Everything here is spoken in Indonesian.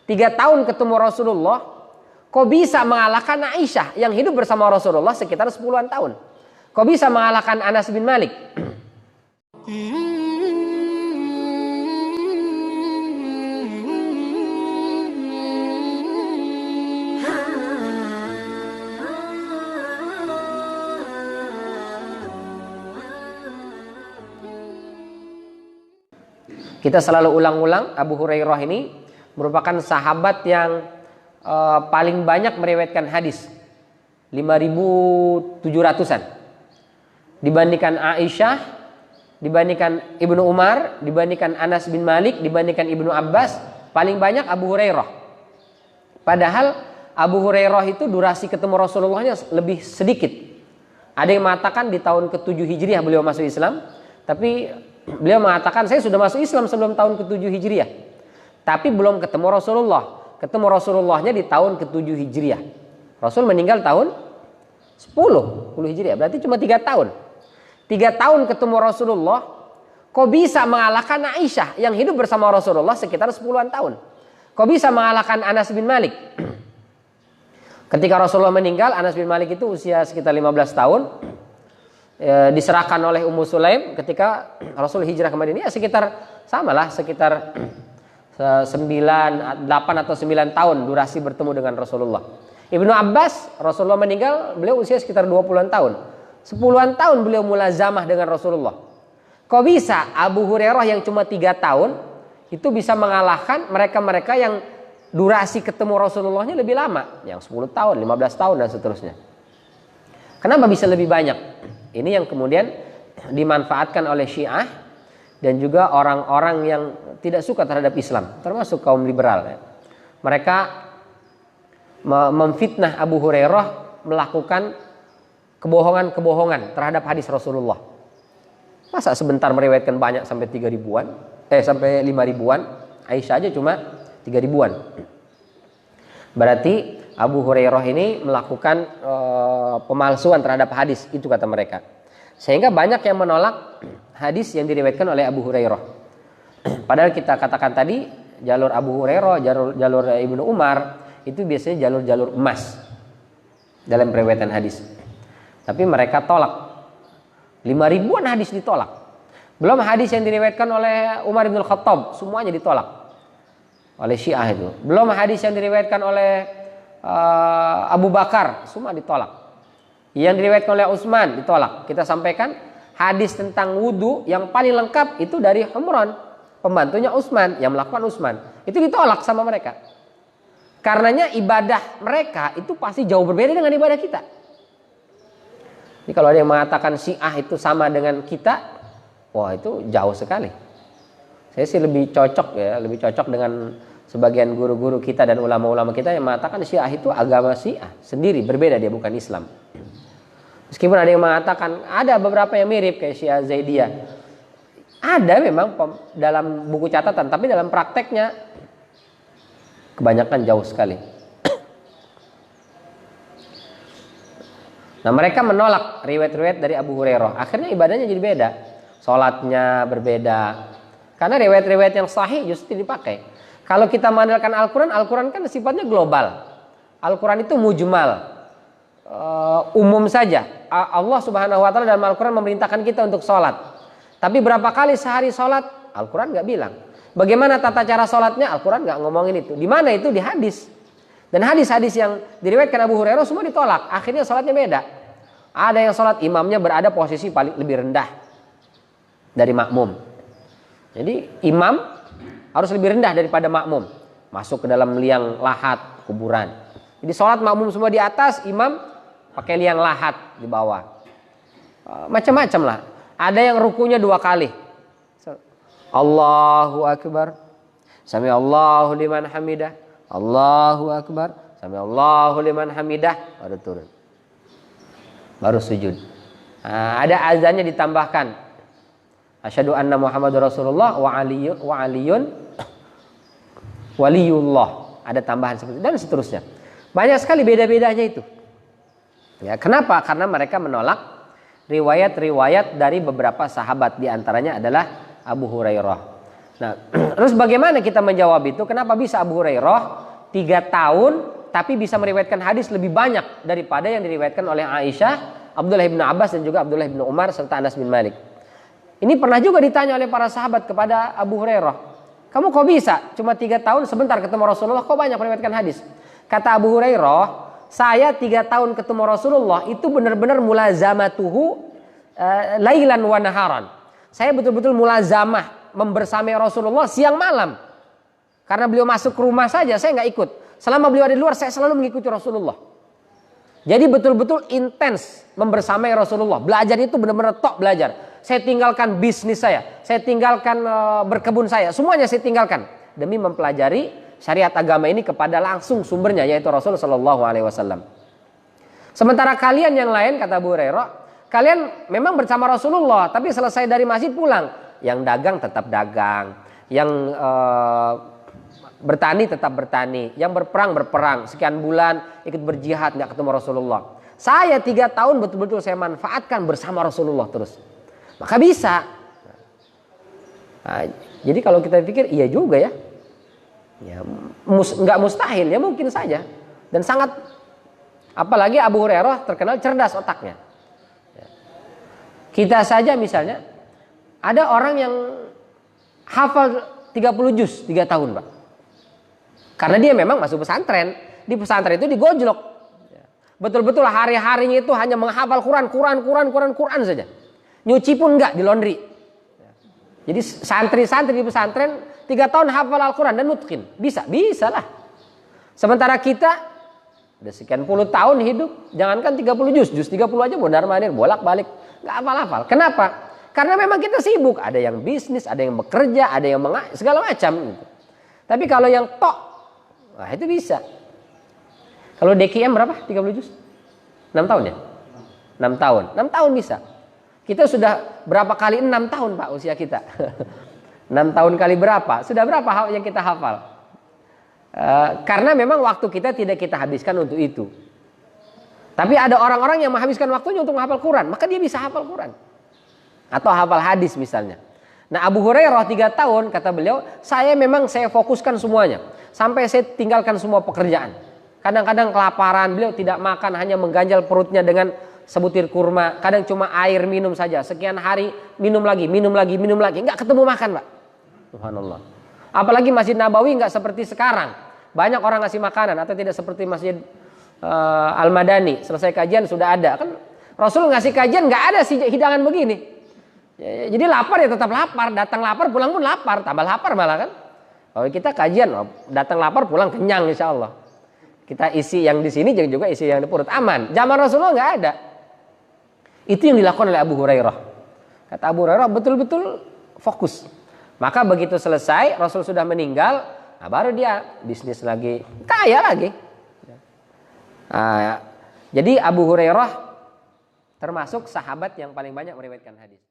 3 tahun ketemu Rasulullah, kok bisa mengalahkan Aisyah yang hidup bersama Rasulullah sekitar 10-an tahun? Kok bisa mengalahkan Anas bin Malik? Kita selalu ulang-ulang, Abu Hurairah ini merupakan sahabat yang paling banyak meriwayatkan hadis, 5.700-an. Dibandingkan Aisyah, dibandingkan Ibnu Umar, dibandingkan Anas bin Malik, dibandingkan Ibnu Abbas, paling banyak Abu Hurairah. Padahal Abu Hurairah itu durasi ketemu Rasulullahnya lebih sedikit. Ada yang mengatakan di tahun ke-7 Hijriah beliau masuk Islam, tapi beliau mengatakan saya sudah masuk Islam sebelum tahun ke-7 Hijriah. Tapi belum ketemu Rasulullah. Ketemu Rasulullahnya di tahun ke-7 Hijriah. Rasul meninggal tahun 10 Hijriah. Berarti cuma 3 tahun. 3 tahun ketemu Rasulullah, kok bisa mengalahkan Aisyah yang hidup bersama Rasulullah sekitar 10-an tahun? Kok bisa mengalahkan Anas bin Malik? Ketika Rasulullah meninggal, Anas bin Malik itu usia sekitar 15 tahun. Diserahkan oleh Ummu Sulaim ketika Rasul hijrah ke Madinah, sekitar samalah, sekitar 8 atau 9 tahun durasi bertemu dengan Rasulullah. Ibnu Abbas, Rasulullah meninggal, beliau usia sekitar 20-an tahun. 10-an tahun beliau mulazamah dengan Rasulullah. Kok bisa Abu Hurairah yang cuma 3 tahun itu bisa mengalahkan mereka-mereka yang durasi ketemu Rasulullahnya lebih lama, yang 10 tahun, 15 tahun dan seterusnya. Kenapa bisa lebih banyak? Ini yang kemudian dimanfaatkan oleh Syiah dan juga orang-orang yang tidak suka terhadap Islam, termasuk kaum liberal. Mereka memfitnah Abu Hurairah melakukan kebohongan-kebohongan terhadap hadis Rasulullah. Masa sebentar meriwayatkan banyak sampai 3.000-an, sampai 5.000-an, Aisyah aja cuma 3.000-an. Berarti Abu Hurairah ini melakukan pemalsuan terhadap hadis, itu kata mereka. Sehingga banyak yang menolak hadis yang diriwayatkan oleh Abu Hurairah. Padahal kita katakan tadi, jalur Abu Hurairah, jalur Ibnu Umar, itu biasanya jalur-jalur emas dalam periwayatan hadis. Tapi mereka tolak. 5.000-an hadis ditolak. Belum hadis yang diriwayatkan oleh Umar bin Khattab, semuanya ditolak oleh Syiah itu. Belum hadis yang diriwayatkan oleh Abu Bakar, semua ditolak. Yang diriwayatkan oleh Utsman ditolak. Kita sampaikan hadis tentang wudu yang paling lengkap itu dari Humran, pembantunya Utsman, yang melakukan Utsman. Itu ditolak sama mereka. Karenanya ibadah mereka itu pasti jauh berbeda dengan ibadah kita. Jadi kalau ada yang mengatakan Syiah itu sama dengan kita, wah itu jauh sekali. Saya sih lebih cocok dengan sebagian guru-guru kita dan ulama-ulama kita yang mengatakan Syiah itu agama Syiah sendiri, berbeda, dia bukan Islam. Meskipun ada yang mengatakan ada beberapa yang mirip kayak Syiah Zaidiyah. Ada memang dalam buku catatan, tapi dalam prakteknya kebanyakan jauh sekali. Nah, mereka menolak riwayat-riwayat dari Abu Hurairah. Akhirnya ibadahnya jadi beda. Salatnya berbeda. Karena riwayat-riwayat yang sahih justru dipakai. Kalau kita mengandalkan Al-Quran, Al-Quran kan sifatnya global. Al-Quran itu mujmal, umum saja. Allah Subhanahu wa Ta'ala dalam Al-Quran memerintahkan kita untuk sholat. Tapi berapa kali sehari sholat, Al-Quran nggak bilang. Bagaimana tata cara sholatnya, Al-Quran nggak ngomongin itu. Di mana itu? Di hadis. Dan hadis-hadis yang diriwayatkan Abu Hurairah semua ditolak. Akhirnya sholatnya beda. Ada yang sholat imamnya berada posisi paling lebih rendah dari makmum. Jadi imam harus lebih rendah daripada makmum, masuk ke dalam liang lahat kuburan. Jadi sholat makmum semua di atas, imam pakai liang lahat di bawah. Macam-macam lah. Ada yang rukunya 2 kali. Allahu Akbar, Sami Allahu liman hamidah, Allahu Akbar, Sami Allahu liman hamidah, baru turun, baru sujud. Ada azannya ditambahkan. Asyhadu anna Muhammadur Rasulullah wa aliyun waliyullah. Ada tambahan seperti itu dan seterusnya. Banyak sekali beda-bedanya itu. Ya, kenapa? Karena mereka menolak riwayat-riwayat dari beberapa sahabat, di antaranya adalah Abu Hurairah. Nah, terus bagaimana kita menjawab itu? Kenapa bisa Abu Hurairah 3 tahun tapi bisa meriwayatkan hadis lebih banyak daripada yang diriwayatkan oleh Aisyah, Abdullah bin Abbas dan juga Abdullah bin Umar serta Anas bin Malik. Ini pernah juga ditanya oleh para sahabat kepada Abu Hurairah. Kamu kok bisa cuma 3 tahun sebentar ketemu Rasulullah kok banyak meriwayatkan hadis? Kata Abu Hurairah, saya 3 tahun ketemu Rasulullah itu benar-benar mulazamatuhu lailan wa naharan. Saya betul-betul mulazamah membersamai Rasulullah siang malam. Karena beliau masuk ke rumah saja saya nggak ikut. Selama beliau ada di luar saya selalu mengikuti Rasulullah. Jadi betul-betul intens membersamai Rasulullah. Belajar itu benar-benar tok belajar. Saya tinggalkan bisnis saya tinggalkan berkebun saya, semuanya saya tinggalkan demi mempelajari syariat agama ini kepada langsung sumbernya yaitu Rasul Shallallahu Alaihi Wasallam. Sementara kalian yang lain, kata Abu Hurairah, kalian memang bersama Rasulullah, tapi selesai dari masjid pulang. Yang dagang tetap dagang, yang bertani tetap bertani, yang berperang berperang. Sekian bulan ikut berjihad nggak ketemu Rasulullah. Saya 3 tahun betul-betul saya manfaatkan bersama Rasulullah terus. Maka bisa. Nah, jadi kalau kita pikir iya juga ya. Nggak mustahil ya, mungkin saja. Dan sangat, apalagi Abu Hurairah terkenal cerdas otaknya. Kita saja misalnya ada orang yang hafal 30 juz 3 tahun, Pak. Karena dia memang masuk pesantren. Di pesantren itu digojlok. Betul-betul hari-harinya itu hanya menghafal Quran saja. Nyuci pun enggak, di laundry. Jadi santri-santri di pesantren 3 tahun hafal Al-Quran dan mutqin. Bisa lah. Sementara kita udah sekian puluh tahun hidup, jangankan 30 juz 30 aja mondar-mandir, bolak-balik, enggak hafal-hafal. Kenapa? Karena memang kita sibuk, ada yang bisnis, ada yang bekerja, ada yang segala macam gitu. Tapi kalau yang tok, wah itu bisa. Kalau DKM berapa? 30 juz? 6 tahun ya? 6 tahun. 6 tahun bisa. Kita sudah berapa kali 6 tahun Pak usia kita? 6 tahun kali berapa? Sudah berapa yang kita hafal? Karena memang waktu kita tidak kita habiskan untuk itu. Tapi ada orang-orang yang menghabiskan waktunya untuk menghafal Quran, maka dia bisa hafal Quran. Atau hafal hadis misalnya. Nah Abu Hurairah 3 tahun kata beliau, saya fokuskan semuanya. Sampai saya tinggalkan semua pekerjaan. Kadang-kadang kelaparan, beliau tidak makan, hanya mengganjal perutnya dengan sebutir kurma. Kadang cuma air minum saja. Sekian hari minum lagi. Enggak ketemu makan Pak. Subhanallah. Apalagi Masjid Nabawi enggak seperti sekarang. Banyak orang ngasih makanan atau tidak seperti Masjid Al-Madani. Selesai kajian sudah ada. Kan Rasul ngasih kajian enggak ada sih hidangan begini. Jadi lapar ya tetap lapar, datang lapar pulang pun lapar, tambah lapar malah kan. Kalau kita kajian datang lapar pulang kenyang insya Allah. Kita isi yang di sini juga isi yang di perut aman. Zaman Rasulullah nggak ada. Itu yang dilakukan oleh Abu Hurairah. Kata Abu Hurairah betul-betul fokus. Maka begitu selesai Rasul sudah meninggal, nah baru dia bisnis lagi, kaya lagi. Jadi Abu Hurairah termasuk sahabat yang paling banyak meriwayatkan hadis.